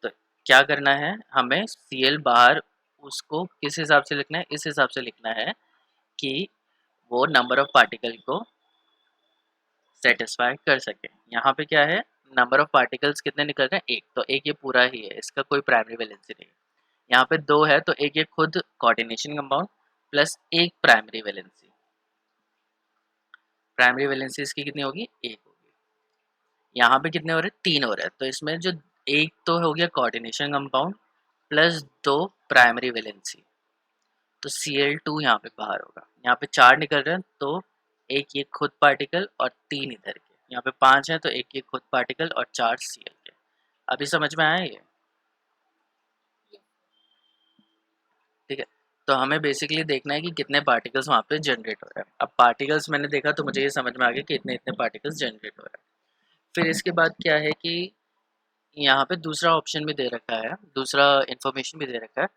तो क्या करना है हमें, Cl बाहर उसको किस हिसाब से लिखना है, इस हिसाब से लिखना है कि वो नंबर ऑफ पार्टिकल को सेटिस्फाई कर सके। यहाँ पे क्या है, नंबर ऑफ पार्टिकल्स कितने निकल रहे हैं, एक, तो एक ये पूरा ही है, इसका कोई प्राइमरी वैलेंसी नहीं है। यहाँ पे 2 है तो एक ये खुद कोऑर्डिनेशन कंपाउंड प्लस एक प्राइमरी वैलेंसी, प्राइमरी वैलेंसी इसकी कितनी होगी, एक होगी। यहाँ पे कितने हो रहे हैं, 3 हो रहे हैं, तो इसमें जो एक तो हो गया coordination compound plus 2 primary valency, तो Cl2 यहाँ पे बाहर होगा। यहाँ पे 4 निकल रहे हैं तो एक ये खुद पार्टिकल और 3 इधर के, यहाँ पे 5 है तो एक ये खुद पार्टिकल और 4 Cl के। अभी समझ में आया ये? ठीक है, तो हमें बेसिकली देखना है कि कितने पार्टिकल्स वहाँ पे जनरेट हो रहे हैं। अब पार्टिकल्स मैंने देखा तो मुझे ये समझ में आ गया कि इतने इतने पार्टिकल्स जनरेट हो रहे हैं। फिर इसके बाद क्या है कि यहाँ पे दूसरा ऑप्शन भी दे रखा है, दूसरा इंफॉर्मेशन भी दे रखा है,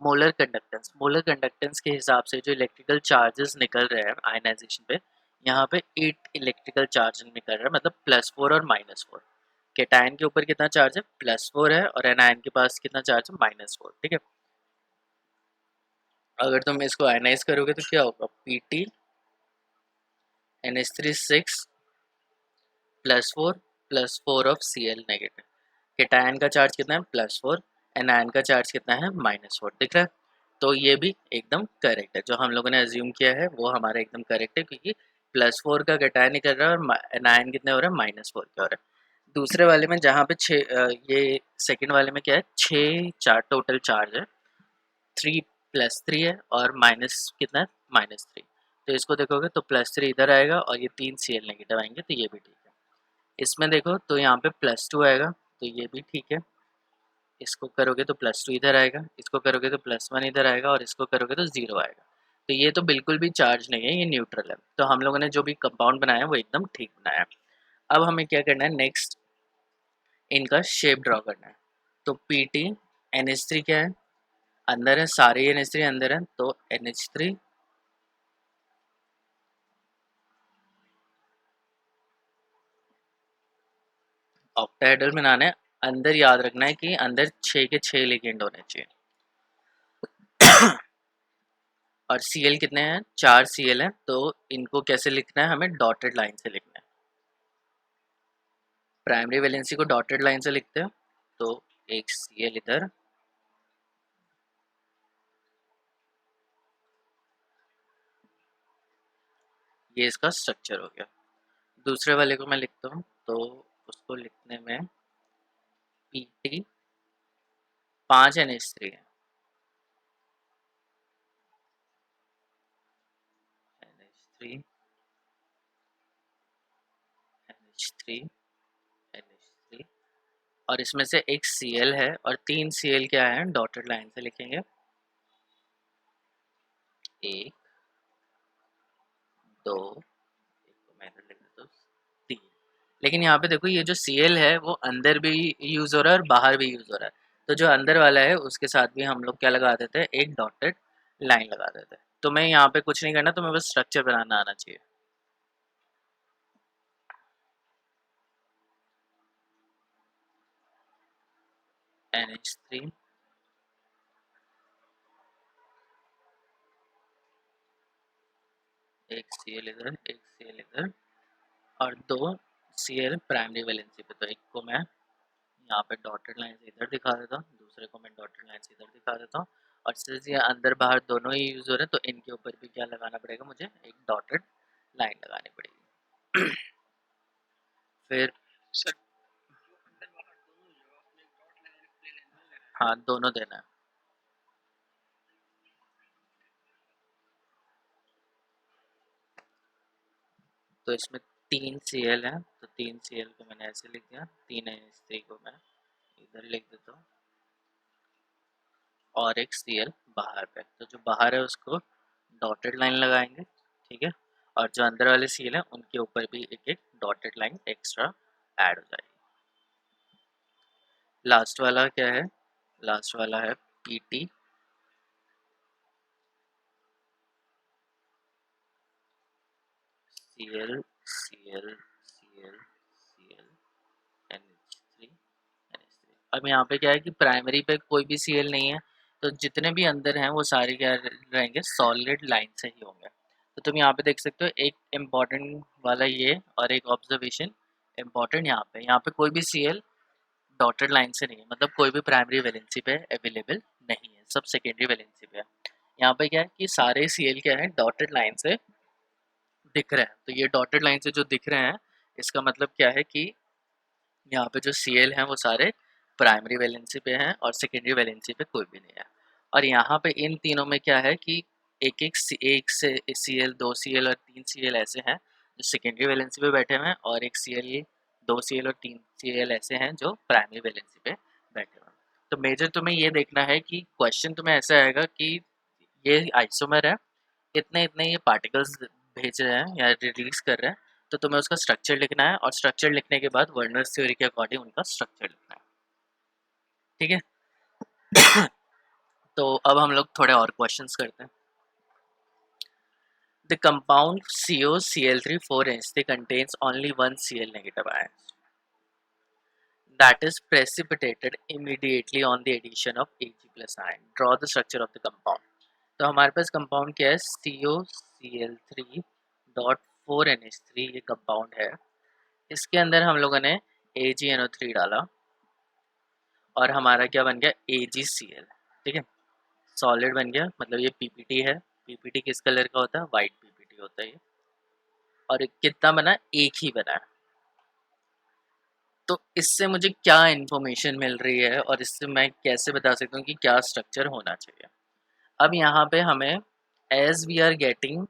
मोलर कंडक्टेंस। मोलर कंडक्टेंस के हिसाब से जो इलेक्ट्रिकल चार्जेस निकल रहे हैं आयनाइजेशन पे, यहाँ पे 8 इलेक्ट्रिकल चार्ज निकल रहा है, मतलब +4 और -4। कैटायन के ऊपर कितना चार्ज है? +4 है, और एनायन के पास कितना चार्ज है? -4। ठीक है, अगर तुम इसको आयनाइज करोगे तो क्या होगा? Pt NH3 6 +4 +4 of Cl negative. Cation का चार्ज कितना है? +4। एनायन का चार्ज कितना है? -4। दिख रहा है? तो ये भी एकदम करेक्ट है, जो हम लोगों ने अज्यूम किया है वो हमारा एकदम करेक्ट है, क्योंकि +4 का कैटायन निकल रहा है और एनायन कितने हो रहे हैं? -4 के हो रहे हैं। दूसरे वाले में जहाँ पे ये सेकंड वाले में क्या है? 6 चार टोटल चार्ज है, 3 +3 है और माइनस कितना है? -3। तो इसको देखोगे तो +3 इधर आएगा और ये 3 Cl नेगेटिव आएंगे, तो ये भी ठीक है। इसमें देखो तो यहाँ पे +2 आएगा, तो ये भी ठीक है। इसको करोगे तो +2 इधर आएगा, इसको करोगे तो +1 इधर आएगा, और इसको करोगे तो 0 आएगा। तो ये तो बिल्कुल भी चार्ज नहीं है, ये न्यूट्रल है। तो हम लोगों ने जो भी कंपाउंड बनाया है वो एकदम ठीक बनाया है। अब हमें क्या करना है? नेक्स्ट इनका शेप ड्रॉ करना है। तो Pt NH3 क्या है? अंदर है, सारे NH3 अंदर है, तो NH3 ऑक्टाहेड्रल बनाना है। अंदर याद रखना है कि अंदर 6 के 6 लिगेंड होने चाहिए। और Cl कितने हैं? 4 Cl हैं, तो इनको कैसे लिखना है? हमें डॉटेड लाइन से लिखना है। प्राइमरी वैलेंसी को डॉटेड लाइन से लिखते हैं, तो एक Cl इधर, ये इसका स्ट्रक्चर हो गया। दूसरे वाले को मैं लिखता हूँ, तो उसको लिखने में Pt 5 NH3 है, NH3 NH3 NH3, और इसमें से एक Cl है और 3 Cl क्या है? डॉटेड लाइन से लिखेंगे, 1 2, एक को मैं इधर लिख देता हूँ, 3। लेकिन यहाँ पे देखो, ये जो Cl है वो अंदर भी यूज हो रहा है और बाहर भी यूज हो रहा है। तो जो अंदर वाला है उसके साथ भी हम लोग क्या लगा देते हैं? एक डॉटेड लाइन लगा देते हैं। तो मैं यहाँ पे कुछ नहीं करना, तो मैं बस स्ट्रक्चर बनाना आना चाहिए। NH3 एक Cl इधर, एक Cl इधर, और 2 Cl प्राइमरी वैलेंसी पे। तो एक को मैं यहाँ पे डॉटेड लाइन से इधर दिखा देता हूँ, दूसरे को मैं डॉटेड लाइन से इधर दिखा देता हूँ। और सिंस ये अंदर बाहर दोनों ही यूज हो रहे हैं, तो इनके ऊपर भी क्या लगाना पड़ेगा? मुझे एक डॉटेड लाइन लगानी पड़ेगी। फिर हाँ, दोनों देना है। तो इसमें 3 Cl है, तो 3 Cl को मैंने ऐसे लिख दिया, 3 NH3 को मैं इधर लिख देता हूँ, और एक Cl बाहर पे। तो जो बाहर है उसको डॉटेड लाइन लगाएंगे, ठीक है, और जो अंदर वाले Cl है उनके ऊपर भी एक एक डॉटेड लाइन एक्स्ट्रा ऐड हो जाएगी। लास्ट वाला क्या है? लास्ट वाला है Pt Cl Cl Cl Cl NH3 NH3। अब यहाँ पे क्या है कि प्राइमरी पे कोई भी Cl नहीं है, तो जितने भी अंदर हैं वो सारे क्या रहेंगे? सॉलिड लाइन से ही होंगे। तो तुम यहाँ पे देख सकते हो, एक इम्पॉर्टेंट वाला ये, और एक ऑब्जर्वेशन इम्पॉर्टेंट यहाँ पे कोई भी Cl डॉटेड लाइन से नहीं है, मतलब कोई भी प्राइमरी वैलेंसी पे अवेलेबल नहीं है, सब सेकेंडरी वैलेंसी पे है। यहाँ पे क्या है कि सारे Cl क्या है? डॉटेड लाइन से दिख रहे हैं। तो ये डॉटेड लाइन से जो दिख रहे हैं, इसका मतलब क्या है कि यहाँ पे जो Cl हैं वो सारे प्राइमरी वैलेंसी पे हैं और सेकेंडरी वैलेंसी पे कोई भी नहीं है। और यहाँ पे इन तीनों में क्या है कि एक से Cl, 2 Cl और 3 Cl ऐसे हैं जो सेकेंडरी वैलेंसी पे बैठे हुए हैं, और एक Cl, 2 Cl और 3 Cl ऐसे हैं जो प्राइमरी वैलेंसी पे बैठे हुए हैं। तो मेजर तुम्हें ये देखना है कि क्वेश्चन तुम्हें ऐसा आएगा कि ये आइसोमर है, इतने इतने ये पार्टिकल्स भेज रहे हैं या रिलीज कर रहे हैं, तो तुम्हें उसका स्ट्रक्चर लिखना है, और स्ट्रक्चर लिखने के बाद वर्नर्स थ्योरी के अकॉर्डिंग उनका स्ट्रक्चर लिखना है। ठीक है। तो अब हम लोग थोड़े और क्वेश्चंस करते हैं। The compound COCl3 4H3 contains only one Cl negative ion that is precipitated immediately on the addition of Ag plus ion. Draw the structure of the compound. तो हमारे पास कंपाउंड क्या है, COCl3.4NH3 ये कंपाउंड है। इसके अंदर हम लोगों ने AgNO3 डाला और हमारा क्या बन गया, AgCl। ठीक है, सॉलिड बन गया, मतलब ये पीपीटी है। पीपीटी किस कलर का होता है, वाइट पीपीटी होता है ये। और कितना बना, एक ही बना है। तो इससे मुझे क्या इन्फॉर्मेशन मिल रही है और इससे मैं कैसे बता सकता हूँ कि क्या स्ट्रक्चर होना चाहिए। अब यहाँ पे हमें as we are getting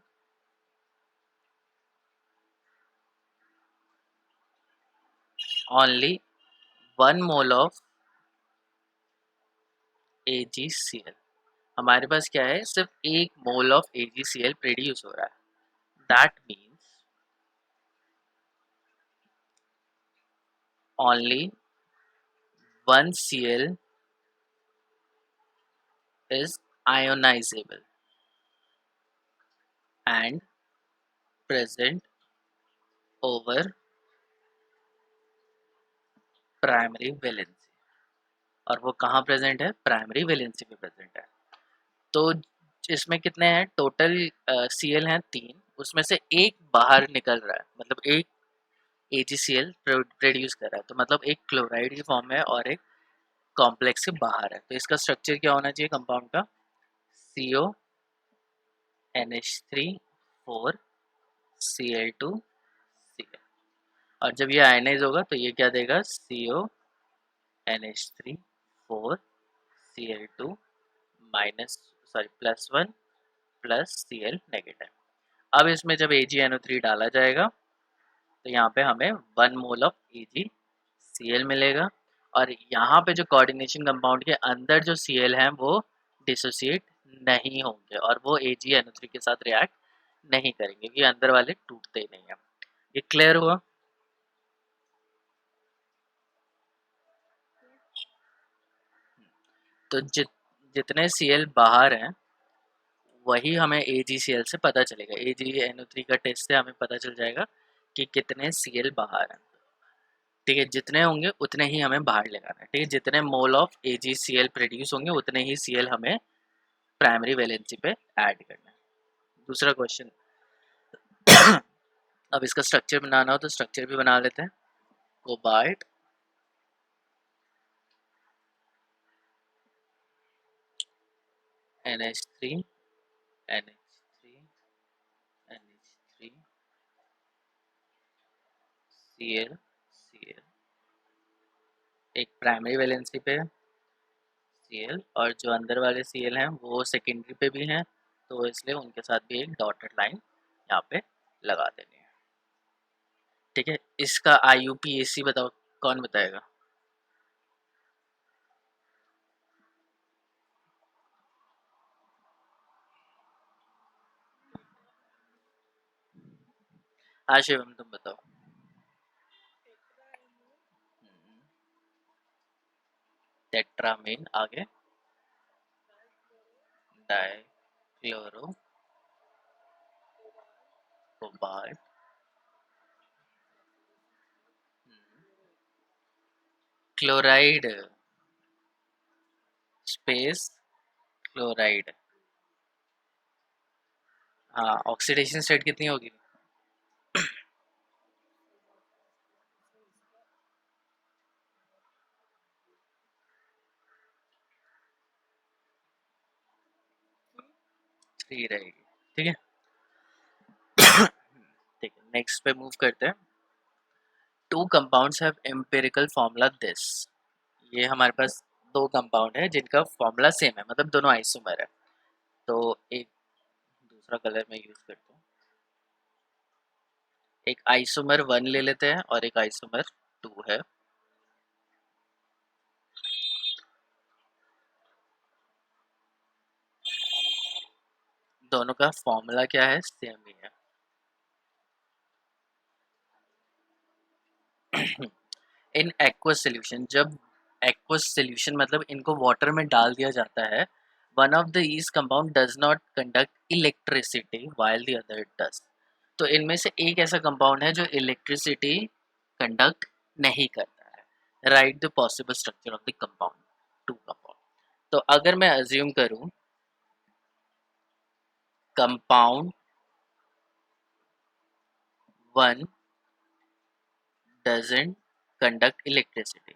only 1 mole of AgCl, हमारे पास क्या है, सिर्फ 1 मोल ऑफ AgCl प्रोड्यूस हो रहा है। That means only 1 Cl is ionizable and present over primary valency. और वो कहाँ प्रेजेंट है, प्राइमरी वैलेंसी पे प्रेजेंट है। तो इसमें कितने हैं टोटल, Cl हैं 3, उसमें से एक बाहर निकल रहा है, मतलब एक AgCl प्रोड्यूस कर रहा है, तो मतलब एक क्लोराइड की फॉर्म है और एक कॉम्प्लेक्स के बाहर है। तो इसका स्ट्रक्चर क्या होना चाहिए कंपाउंड का, CONH3 4Cl2Cl। और जब ये आयनाइज होगा तो ये क्या देगा, CONH3 4Cl2 minus, sorry +1 plus Cl negative. अब इसमें जब AgNO3 डाला जाएगा तो यहाँ पे हमें 1 मोल ऑफ AgCl मिलेगा। और यहाँ पे जो कोऑर्डिनेशन कंपाउंड के अंदर जो Cl हैं वो डिसोसिएट नहीं होंगे और वो AgNO3 के साथ रिएक्ट नहीं करेंगे, क्योंकि अंदर वाले टूटते ही नहीं है। ये क्लियर हुआ। तो जितने Cl बाहर हैं वही हमें AgCl से पता चलेगा। AgNO3 का टेस्ट से हमें पता चल जाएगा कि कितने Cl बाहर हैं। ठीक है, जितने होंगे उतने ही हमें बाहर लगाना है। ठीक है, जितने मोल ऑफ AgCl प्रोड्यूस होंगे उतने ही Cl हमें प्राइमरी वैलेंसी पे ऐड करना है। दूसरा क्वेश्चन। अब इसका स्ट्रक्चर बनाना हो तो स्ट्रक्चर भी बना लेते हैं। Cobalt NH3 NH3 NH3 Cl Cl, एक प्राइमरी वैलेंसी पे Cl, और जो अंदर वाले Cl हैं वो सेकेंडरी पे भी हैं, तो इसलिए उनके साथ भी एक डॉटेड लाइन यहाँ पे लगा देनी है। ठीक है, इसका IUPAC बताओ, कौन बताएगा। हाँ शिवम तुम बताओ। टेट्रामीन, आगे dichloro cobalt, chloride space chloride. हाँ, ऑक्सीडेशन स्टेट कितनी होगी, 3 रहेगी। ठीक है, ठीक है, नेक्स्ट पे मूव करते हैं। Two compounds have empirical formula this, ये हमारे पास दो कंपाउंड है जिनका फॉर्मूला सेम है, मतलब दोनों आइसोमर है। तो एक दूसरा कलर मैं यूज करता हूँ, एक आइसोमर 1 ले लेते हैं और एक आइसोमर 2 है। दोनों का फॉर्मूला क्या है, सेम ही है। इन एक्वस सोल्यूशन, जब एक्वस सोल्यूशन मतलब इनको वाटर में डाल दिया जाता है, one of the these compound does not conduct electricity while the other does. तो इनमें से एक ऐसा कंपाउंड है जो इलेक्ट्रिसिटी कंडक्ट नहीं करता है। Write the possible structure of the compound, two compound. तो अगर मैं अज्यूम करूं कंपाउंड 1 डजंट कंडक्ट इलेक्ट्रिसिटी,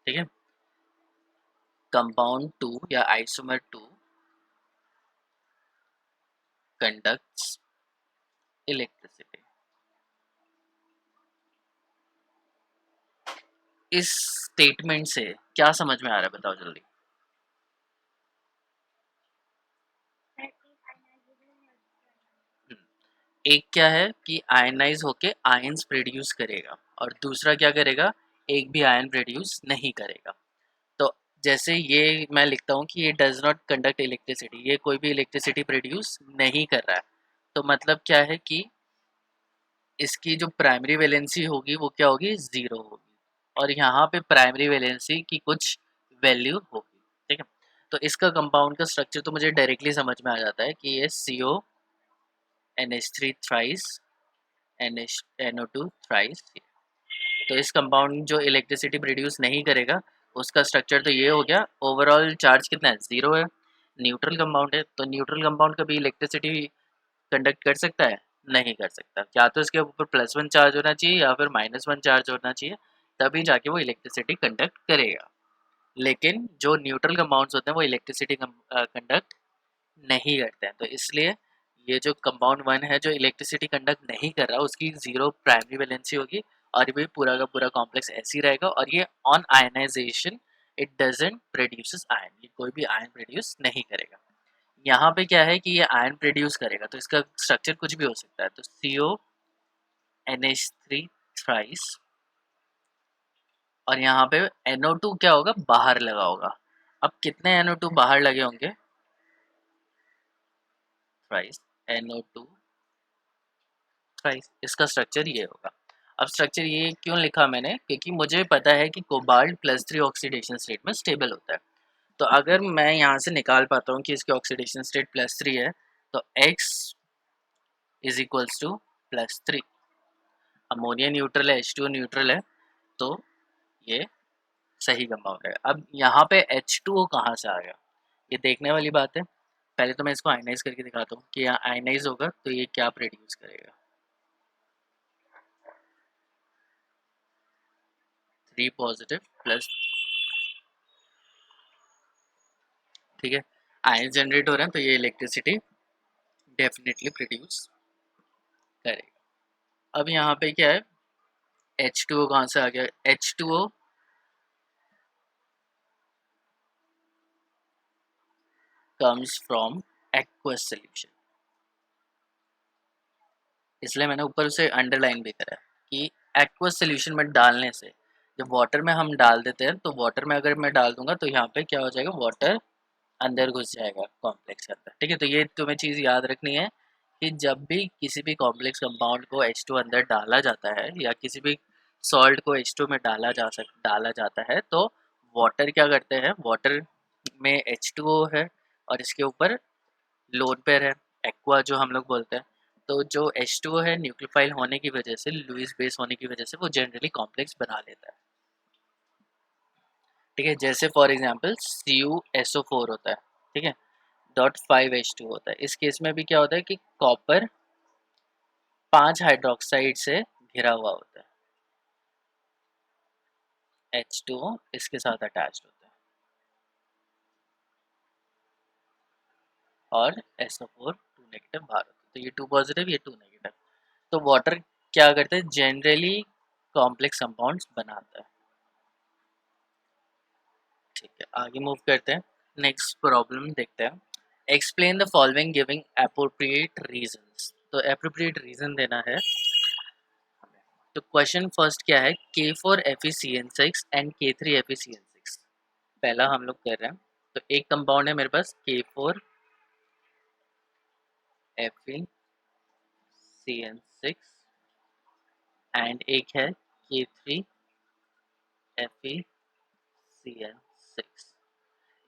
ठीक है, कंपाउंड 2 या आइसोमर 2 कंडक्ट्स इलेक्ट्रिसिटी। इस स्टेटमेंट से क्या समझ में आ रहा है, बताओ जल्दी। एक क्या है कि आयनाइज होके आयंस प्रोड्यूस करेगा, और दूसरा क्या करेगा, एक भी आयन प्रोड्यूस नहीं करेगा। तो जैसे ये मैं लिखता हूँ कि ये डज नॉट कंडक्ट इलेक्ट्रिसिटी, ये कोई भी इलेक्ट्रिसिटी प्रोड्यूस नहीं कर रहा है। तो मतलब क्या है कि इसकी जो प्राइमरी वैलेंसी होगी वो क्या होगी, ज़ीरो होगी, और यहाँ पे प्राइमरी वैलेंसी की कुछ वैल्यू होगी, ठीक है। तो इसका कंपाउंड का स्ट्रक्चर तो मुझे डायरेक्टली समझ में आ जाता है कि ये CONH3 थ्राइस NO2 थ्राइस। तो इस कंपाउंड जो इलेक्ट्रिसिटी प्रोड्यूस नहीं करेगा उसका स्ट्रक्चर तो ये हो गया। ओवरऑल चार्ज कितना है, ज़ीरो है, न्यूट्रल कंपाउंड है। तो न्यूट्रल कंपाउंड कभी इलेक्ट्रिसिटी कंडक्ट कर सकता है, नहीं कर सकता। या तो इसके ऊपर +1 चार्ज होना चाहिए या फिर -1 चार्ज होना चाहिए, तभी जाके वो इलेक्ट्रिसिटी कंडक्ट करेगा। लेकिन जो न्यूट्रल कंपाउंड्स होते हैं वो इलेक्ट्रिसिटी कंडक्ट नहीं करते हैं। तो इसलिए ये जो कंपाउंड 1 है जो इलेक्ट्रिसिटी कंडक्ट नहीं कर रहा, उसकी ज़ीरो प्राइमरी वैलेंसी होगी, और ये पूरा का पूरा कॉम्प्लेक्स ऐसे ही रहेगा। और ये on ionization it doesn't produces ion, ये कोई भी आयन प्रोड्यूस नहीं करेगा। यहाँ पे क्या है कि ये आयन प्रोड्यूस करेगा, तो इसका स्ट्रक्चर कुछ भी हो सकता है। तो CONH3 थ्राइस, और यहाँ पे NO2 क्या होगा, बाहर लगा होगा। अब कितने NO2 बाहर लगे होंगे, थ्राइस NO2 थ्राइस, इसका स्ट्रक्चर ये होगा। अब स्ट्रक्चर ये क्यों लिखा मैंने, क्योंकि मुझे पता है कि कोबाल्ट +3 ऑक्सीडेशन स्टेट में स्टेबल होता है। तो अगर मैं यहाँ से निकाल पाता हूँ कि इसकी ऑक्सीडेशन स्टेट +3 है, तो X is equals to +3। Ammonia neutral है, H2O न्यूट्रल है, तो ये सही कंपाउंड है। अब यहाँ पे H2O कहाँ से आ गया, ये देखने वाली बात है। पहले तो मैं इसको आयनाइज करके दिखाता हूँ कि यहाँ आयनाइज होगा तो ये क्या प्रोड्यूस करेगा, 3 पॉजिटिव प्लस, ठीक है, आयन जनरेट हो रहे हैं तो ये इलेक्ट्रिसिटी डेफिनेटली प्रोड्यूस करेगा। अब यहाँ पे क्या है, H2O कहाँ से आ गया, H2O comes from aqueous solution, इसलिए मैंने ऊपर उसे अंडरलाइन भी करा है कि एक्वस सोल्यूशन में डालने से, जब वाटर में हम डाल देते हैं तो वाटर में अगर मैं डाल दूंगा तो यहाँ पे क्या हो जाएगा, वाटर अंदर घुस जाएगा कॉम्प्लेक्स के अंदर, ठीक है। तो ये तुम्हें चीज़ याद रखनी है कि जब भी किसी भी कॉम्प्लेक्स कंपाउंड को H2 अंदर डाला जाता है, या किसी भी सॉल्ट को H2 में डाला जाता है, तो वाटर क्या करते हैं, वाटर में H2O है और इसके ऊपर लोन पेयर है, एक्वा जो हम लोग बोलते हैं। तो जो H2O है न्यूक्लियोफाइल होने की वजह से, लुईस बेस होने की वजह से वो जनरली कॉम्प्लेक्स बना लेता है, ठीक है। जैसे फॉर एग्जांपल CuSO4 होता है, ठीक है, .5H2 होता है। इस केस में भी क्या होता है कि कॉपर 5 हाइड्रोक्साइड से घिरा हुआ होता है, H2O इसके साथ अटैच्ड होता है, और SO4 2 नेगेटिव बाहर होता है। तो ये 2 पॉजिटिव, ये 2 नेगेटिव। तो वाटर क्या करते हैं, जनरली कॉम्प्लेक्स कंपाउंड्स बनाता है। ठीक है, आगे मूव करते हैं, नेक्स्ट प्रॉब्लम देखते हैं। Explain the following giving appropriate reasons. तो एप्रोप्रिएट रीजन देना है। तो क्वेश्चन फर्स्ट क्या है, K4FeCN6 एंड K3FeCN6। पहला हम लोग कर रहे हैं, तो एक कंपाउंड है मेरे पास K4FeCN6 एंड एक है K3FeCN6।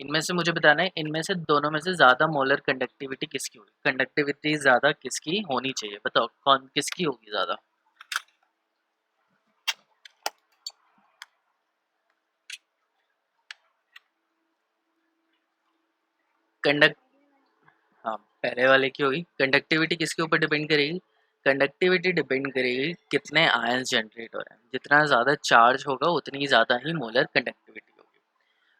इनमें से मुझे बताना है, इनमें से दोनों में से ज़्यादा मोलर कंडक्टिविटी किसकी होगी, कंडक्टिविटी ज़्यादा किसकी होनी चाहिए, बताओ कौन किसकी होगी ज़्यादा। कंडक्ट हाँ, पहले वाले की होगी। कंडक्टिविटी किसके ऊपर डिपेंड करेगी, कंडक्टिविटी डिपेंड करेगी कितने आयंस जनरेट हो रहे हैं, जितना ज़्यादा चार्ज होगा उतनी ज़्यादा ही मोलर कंडक्टिविटी होगी।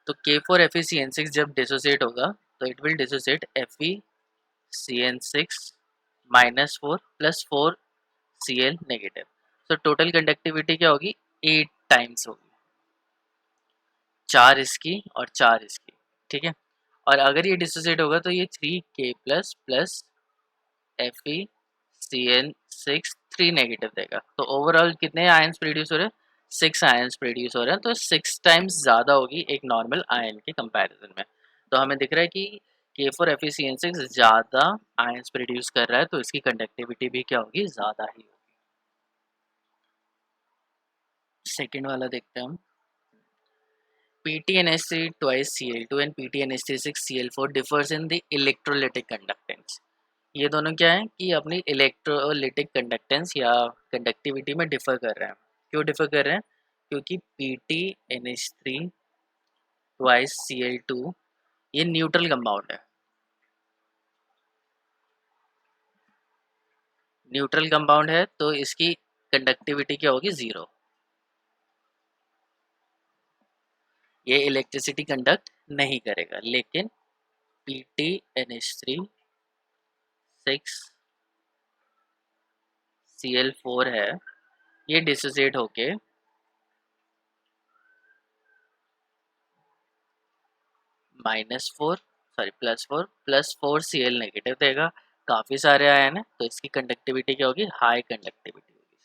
तो K4FeCN6 जब डिसोसिएट होगा तो it will dissociate FeCN6 -4 + 4Cl negative. तो टोटल कंडक्टिविटी क्या होगी, 8 टाइम्स होगी, 4 इसकी और 4 इसकी। ठीक है, और अगर ये डिसोसिएट होगा तो ये 3K प्लस FeCN6 3 नेगेटिव देगा। तो ओवरऑल कितने आयंस प्रोड्यूस हो रहे हैं, 6 आयंस प्रोड्यूस हो रहे हैं। तो 6 टाइम्स ज़्यादा होगी एक नॉर्मल आयन के कंपैरिजन में। तो हमें दिख रहा है कि K4FeCN6 ज़्यादा आयंस प्रोड्यूस कर रहा है, तो इसकी कंडक्टिविटी भी क्या होगी, ज़्यादा ही होगी। सेकेंड वाला देखते हैं हम। PTNS3 twice Cl2 and PTNS36 Cl4 differs in the electrolytic conductance। ये दोनों क्या है कि अपनी इलेक्ट्रोलिटिक कंडक्टेंस या कंडक्टिविटी में डिफर कर रहे हैं। क्यों डिफर कर रहे हैं, क्योंकि PTNH3 ट्वाइस Cl2 ये न्यूट्रल कंपाउंड है। न्यूट्रल कंपाउंड है तो इसकी कंडक्टिविटी क्या होगी, 0। ये इलेक्ट्रिसिटी कंडक्ट नहीं करेगा। लेकिन PTNH3 6Cl4 है, ये डिसोसिएट होके +4 नेगेटिव देगा। काफ़ी सारे आयन है तो इसकी कंडक्टिविटी क्या होगी, हाई कंडक्टिविटी होगी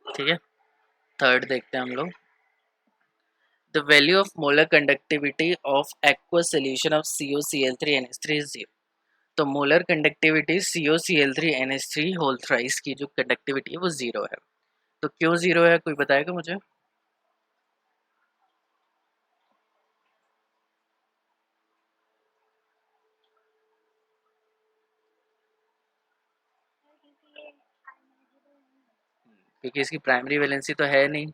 इसकी। ठीक है, थर्ड देखते हैं हम लोग। The value of molar conductivity of aqueous solution of COCl3NH3 is 0। तो molar conductivity COCl3NH3 whole thrice की जो कंडक्टिविटी है वो 0 है। तो क्यों 0 है, कोई बताएगा मुझे। क्योंकि इसकी प्राइमरी वैलेंसी तो है नहीं,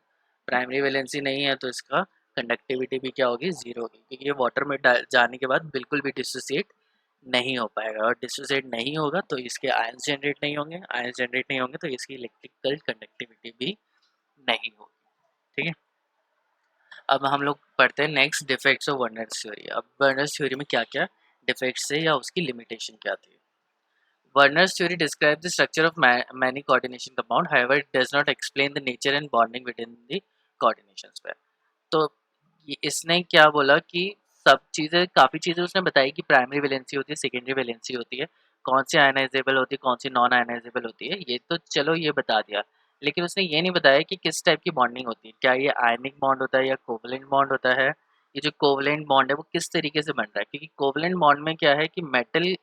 प्राइमरी वैलेंसी नहीं है तो इसका कंडक्टिविटी भी क्या होगी, 0 होगी। क्योंकि ये वाटर में जाने के बाद बिल्कुल भी डिसोसिएट नहीं हो पाएगा, और डिसोसिएट नहीं होगा तो इसके आयंस जनरेट नहीं होंगे, आयंस जनरेट नहीं होंगे तो इसकी इलेक्ट्रिकल कंडक्टिविटी भी नहीं होगी। ठीक है, अब हम लोग पढ़ते हैं next, defects of Werner's theory. अब वर्नर्स थ्योरी में क्या क्या डिफेक्ट्स है या उसकी लिमिटेशन क्या थी। Werner's theory describes the structure of many coordination compound. However, it does not explain the nature and bonding within the coordination pair. तो इसने क्या बोला कि सब चीज़ें, काफ़ी चीज़ें उसने बताई कि प्राइमरी वैलेंसी होती है, सेकेंडरी वैलेंसी होती है, कौन सी आयनाइजेबल होती है, कौन सी नॉन आयनाइजेबल होती है, ये तो चलो ये बता दिया। लेकिन उसने ये नहीं बताया कि किस टाइप की बॉन्डिंग होती है, क्या ये आयनिक बॉन्ड होता है या कोवलेंट बॉन्ड होता है। ये जो कोवलेंट बॉन्ड है वो किस तरीके से बन रहा है, क्योंकि कोवलेंट बॉन्ड में क्या है कि मेटल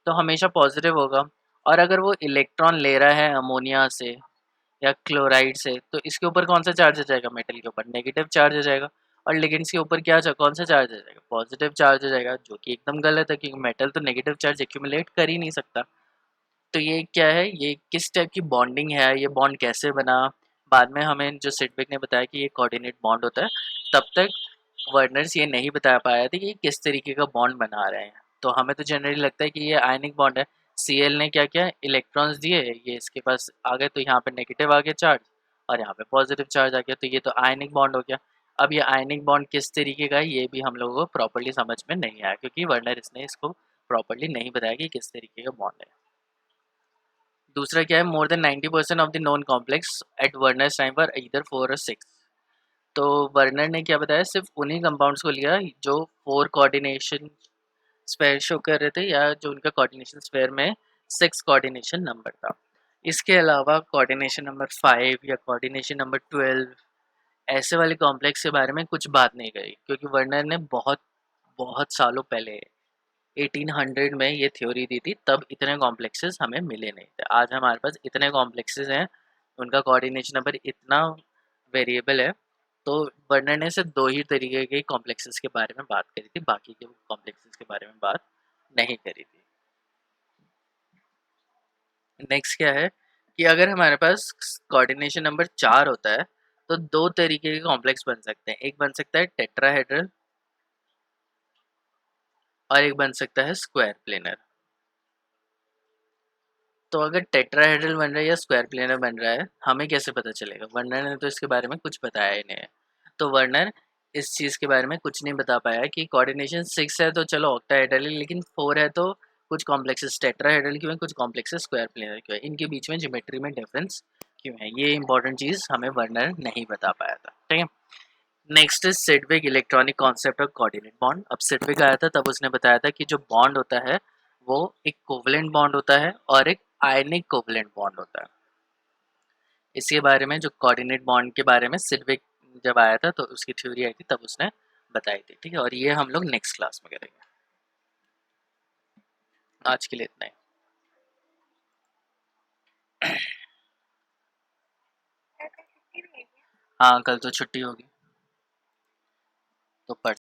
तो हमेशा पॉजिटिव होगा, और अगर वो इलेक्ट्रॉन ले रहा है अमोनिया से या क्लोराइड से तो इसके ऊपर कौन सा चार्ज आ जाएगा, मेटल के ऊपर नेगेटिव चार्ज आ जाएगा। और लिगेंड्स के ऊपर क्या कौन सा चार्ज आ जाएगा, पॉजिटिव चार्ज आ जाएगा, जो कि एकदम गलत है क्योंकि मेटल तो नेगेटिव चार्ज एक्यूमुलेट कर ही नहीं सकता। तो ये क्या है, ये किस टाइप की बॉन्डिंग है, ये बॉन्ड कैसे बना। बाद में हमें जो सिडविक ने बताया कि ये कोऑर्डिनेट बॉन्ड होता है, तब तक वर्नर्स ये नहीं बता पाया था कि ये किस तरीके का बॉन्ड बना रहे हैं। तो हमें तो जनरली लगता है कि ये आयनिक बॉन्ड है। Cl ने क्या किया, इलेक्ट्रॉन्स दिए, ये इसके पास आ गए तो यहाँ पे नेगेटिव आ गया चार्ज, और यहाँ पे पॉजिटिव चार्ज आ गया, तो ये तो आयनिक बॉन्ड हो गया। अब ये आयनिक बॉन्ड किस तरीके का है ये भी हम लोगों को प्रॉपर्ली समझ में नहीं आया, क्योंकि वर्नर इसने इसको प्रॉपर्ली नहीं बताया कि किस तरीके का बॉन्ड है। दूसरा क्या है, more than 90% of the non complex at Werner's time पर इधर 4 और 6। तो वर्नर ने क्या बताया, सिर्फ उन्हीं कंपाउंड्स को लिया जो 4 कोऑर्डिनेशन स्क्वायर शो कर रहे थे, या जो उनका कोऑर्डिनेशन स्क्वायर में 6 कोऑर्डिनेशन नंबर था। इसके अलावा कोऑर्डिनेशन नंबर 5 या कोऑर्डिनेशन नंबर 12 ऐसे वाले कॉम्प्लेक्स के बारे में कुछ बात नहीं करी, क्योंकि वर्नर ने बहुत बहुत सालों पहले 1800 में ये थ्योरी दी थी, तब इतने कॉम्प्लेक्सेस हमें मिले नहीं थे। आज हमारे पास इतने कॉम्प्लेक्सेस हैं, उनका कोऑर्डिनेशन नंबर इतना वेरिएबल है। तो वर्नर ने सिर्फ 2 ही तरीके के कॉम्प्लेक्सेस के बारे में बात करी थी, बाकी के कॉम्प्लेक्सेस के बारे में बात नहीं करी थी। नेक्स्ट क्या है कि अगर हमारे पास कोऑर्डिनेशन नंबर 4 होता है तो 2 तरीके के कॉम्प्लेक्स बन सकते हैं। एक बन सकता है टेट्राहेड्रल और एक बन सकता है स्क्वायर प्लेनर। तो अगर टेट्राहेड्रल बन रहा है या स्क्वायर प्लेनर बन रहा है, हमें कैसे पता चलेगा? वर्नर ने तो इसके बारे में कुछ बताया ही नहीं है। तो वर्नर इस चीज़ के बारे में कुछ नहीं बता पाया कि कोऑर्डिनेशन 6 है तो चलो ऑक्टाहेड्रल है, लेकिन 4 है तो कुछ कॉम्प्लेक्सेस टेट्राहेड्रल क्यों है, कुछ कॉम्प्लेक्सेस स्क्वायर प्लेनर क्यों है, इनके बीच में ज्योमेट्री में डिफरेंस क्यों है, ये इंपॉर्टेंट चीज़ हमें वर्नर नहीं बता पाया था। ठीक है। Next is Sidgwick electronic concept of coordinate bond. अब सिडविक आया था तब उसने बताया था कि जो बॉन्ड होता है वो एक कोवलेंट बॉन्ड होता है और एक आयनिक कोवलेंट बॉन्ड होता है। इसके बारे में, जो कोऑर्डिनेट बॉन्ड के बारे में सिडविक जब आया था तो उसकी थ्योरी आई थी, तब उसने बताई थी। ठीक है, और ये हम लोग नेक्स्ट क्लास में करेंगे। आज के लिए इतना ही। हाँ, कल तो छुट्टी होगी तो पढ़